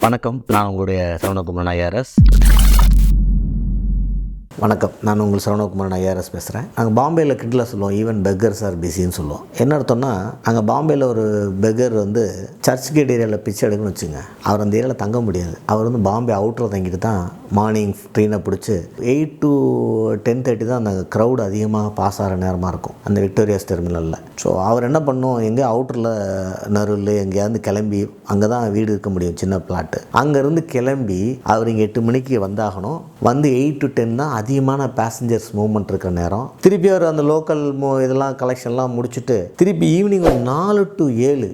வணக்கம், நான் உங்களுடைய சரவணகுமாரன் ஐஆர்எஸ். வணக்கம், நான் உங்கள் சரவணகுமாரன் ஐஆர்எஸ் பேசுகிறேன். நாங்கள் பாம்பேயில் கிண்டலாக சொல்லுவோம், ஈவன் பெக்கர்ஸ் ஆர் பிஸின்னு சொல்லுவோம். என்ன அர்த்தம்னா, அங்கே பாம்பேயில் ஒரு பெக்கர் வந்து சர்ச் கேட் ஏரியாவில் பிச்சை எடுக்கணும்னு வச்சுங்க, அவர் அந்த ஏரியாவில் தங்க முடியாது. அவர் வந்து பாம்பே அவுட்டரில் தங்கிட்டு தான் மார்னிங் ட்ரெயினை பிடிச்சி 8 to 10:30 தான் அந்த க்ரௌட் அதிகமாக பாஸ் ஆகிற நேரமாக இருக்கும் அந்த விக்டோரியாஸ் டெர்மினலில். ஸோ அவர் என்ன பண்ணணும், எங்கே அவுட்டரில் நறுவில் எங்கேயாவது கிளம்பி, அங்கே தான் வீடு இருக்க முடியும், சின்ன பிளாட்டு. அங்கேருந்து கிளம்பி அவர் இங்கே 8 மணிக்கு வந்தாகணும். வந்து 8 to 10 தான் அதிகமான பேசஞ்சர்ஸ் மூவ்மெண்ட் இருக்கிற நேரம். திருப்பி அவர் அந்த லோக்கல் இதெல்லாம் கலெக்ஷன்லாம் முடிச்சுட்டு திருப்பி ஈவினிங் ஒரு 4 to 7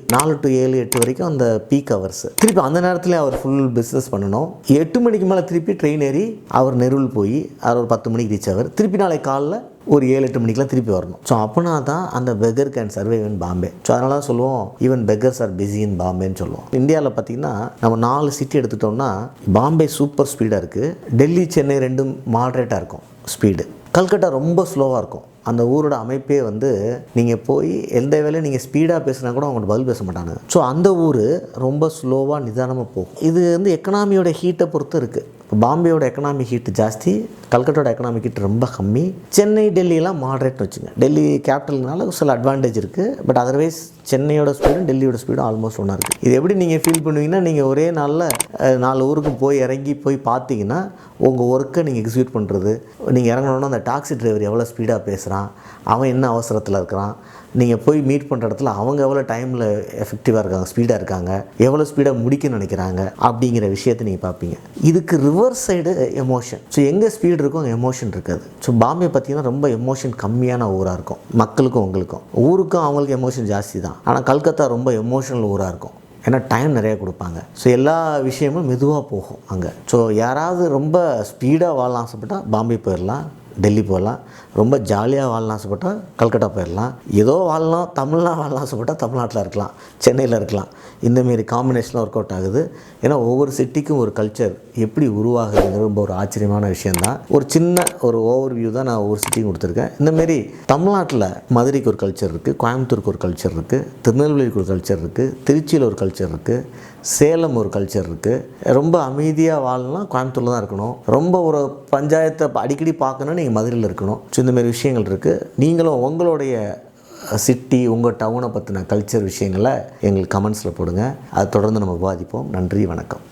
8 வரைக்கும் அந்த பீக் ஹவர்ஸ். திருப்பி அந்த நேரத்தில் அவர் ஃபுல் பிஸ்னஸ் பண்ணணும். 8 மணிக்கு மேலே திருப்பி ட்ரெயின் ஏறி அவர் நெருவில் போய் அவர் ஒரு 10 மணிக்கு ரீச் ஆவார். திருப்பி நாளை காலைல ஒரு 7-8 மணிக்கெலாம் திருப்பி வரணும். ஸோ அப்போனா தான் அந்த beggar can survive in Bombay. So அதனால தான் சொல்லுவோம், even beggars are busy in பாம்பேன்னு சொல்லுவோம். இந்தியாவில் பார்த்திங்கன்னா நம்ம 4 சிட்டி எடுத்துட்டோம்னா பாம்பே சூப்பர் ஸ்பீடாக இருக்குது, டெல்லி சென்னை ரெண்டும் மாட்ரேட்டாக இருக்கும் ஸ்பீடு, கல்கட்டா ரொம்ப ஸ்லோவாக இருக்கும். அந்த ஊரோட அமைப்பே வந்து நீங்கள் போய் எந்த வேலையும் நீங்கள் ஸ்பீடாக பேசுனா கூட அவங்கள்ட்ட பதில் பேச மாட்டாங்க. ஸோ அந்த ஊர் ரொம்ப ஸ்லோவாக நிதானமாக போகும். இது வந்து எக்கனாமியோட ஹீட்டை பொறுத்து இருக்குது. இப்போ பாம்பேயோட எக்கனாமிக் ஹீட் ஜாஸ்தி, கல்கட்டாவோட எக்கனாமிக் ஹீட் ரொம்ப கம்மி. சென்னை டெல்லியெல்லாம் மாட்ரேட்னு வச்சுங்க. டெல்லி கேபிட்டல்னால சில அட்வான்டேஜ் இருக்குது, பட் அதர்வைஸ் சென்னையோட ஸ்பீடும் டெல்லியோட ஸ்பீடும் ஆல்மோஸ்ட் ஒன்றா இருக்குது. இது எப்படி நீங்கள் ஃபீல் பண்ணுவீங்கன்னா, நீங்கள் ஒரே நாளில் 4 ஊருக்கு போய் இறங்கி போய் பார்த்தீங்கன்னா உங்கள் ஒர்க்கை நீங்கள் எக்ஸிக்யூட் பண்ணுறது, நீங்கள் இறங்கணுன்னா அந்த டாக்ஸி டிரைவர் எவ்வளோ ஸ்பீடாக பேசுகிறான், அவன் என்ன அவசரத்தில் இருக்கிறான், நீங்கள் போய் மீட் பண்ணுற இடத்துல அவங்க எவ்வளோ டைமில் எஃபெக்டிவாக இருக்காங்க, ஸ்பீடாக இருக்காங்க, எவ்வளோ ஸ்பீடாக முடிக்கணும்னு நினைக்கிறாங்க அப்படிங்கிற விஷயத்தை நீங்கள் பார்ப்பீங்க. இதுக்கு ரிவர்ஸ் சைடு எமோஷன். ஸோ எங்கே ஸ்பீடு இருக்கும் அங்கே எமோஷன் இருக்காது. ஸோ பாம்பே பார்த்திங்கன்னா ரொம்ப எமோஷன் கம்மியான ஊராக இருக்கும். மக்களுக்கும் உங்களுக்கும் ஊருக்கும் அவங்களுக்கு எமோஷன் ஜாஸ்தி தான். ஆனால் கல்கத்தா ரொம்ப எமோஷனல் ஊராக இருக்கும். ஏன்னா டைம் நிறையா கொடுப்பாங்க. ஸோ எல்லா விஷயமும் மெதுவாக போகும் அங்கே. ஸோ யாராவது ரொம்ப ஸ்பீடாக வாழலாம் ஆசைப்பட்டால் பாம்பே போயிடலாம், டெல்லி போகலாம். ரொம்ப ஜாலியாக வாழலாம் ஆசைப்பட்டால் கல்கட்டா போயிடலாம். ஏதோ வாழலாம், தமிழ்நாடு வாழலாம் ஆசைப்பட்டால் தமிழ்நாட்டில் இருக்கலாம், சென்னையில் இருக்கலாம். இந்தமாரி காம்பினேஷனில் ஒர்க் அவுட் ஆகுது. ஏன்னா ஒவ்வொரு சிட்டிக்கும் ஒரு கல்ச்சர் எப்படி உருவாகுதுங்கிற ரொம்ப ஒரு ஆச்சரியமான விஷயந்தான். ஒரு சின்ன ஒரு ஓவர் வியூ தான் நான் ஒவ்வொரு சிட்டியும் கொடுத்துருக்கேன். இந்தமாரி தமிழ்நாட்டில் மதுரைக்கு ஒரு கல்ச்சர் இருக்குது, கோயம்புத்தூருக்கு ஒரு கல்ச்சர் இருக்குது, திருநெல்வேலிக்கு ஒரு கல்ச்சர் இருக்குது, திருச்சியில் ஒரு கல்ச்சர் இருக்குது, சேலம் ஒரு கல்ச்சர் இருக்குது. ரொம்ப அமைதியாக வாழலாம் கோயம்புத்தூரில் தான் இருக்கணும். ரொம்ப ஒரு பஞ்சாயத்தை அடிக்கடி பார்க்கணுன்னு நீங்கள் மதுரையில் இருக்கணும். ஸோ இந்தமாரி விஷயங்கள் இருக்குது. நீங்களும் உங்களுடைய சிட்டி, உங்கள் டவுனை பற்றின கல்ச்சர் விஷயங்களை எங்களுக்கு கமெண்ட்ஸில் போடுங்க. அதை தொடர்ந்து நம்ம விவாதிப்போம். நன்றி, வணக்கம்.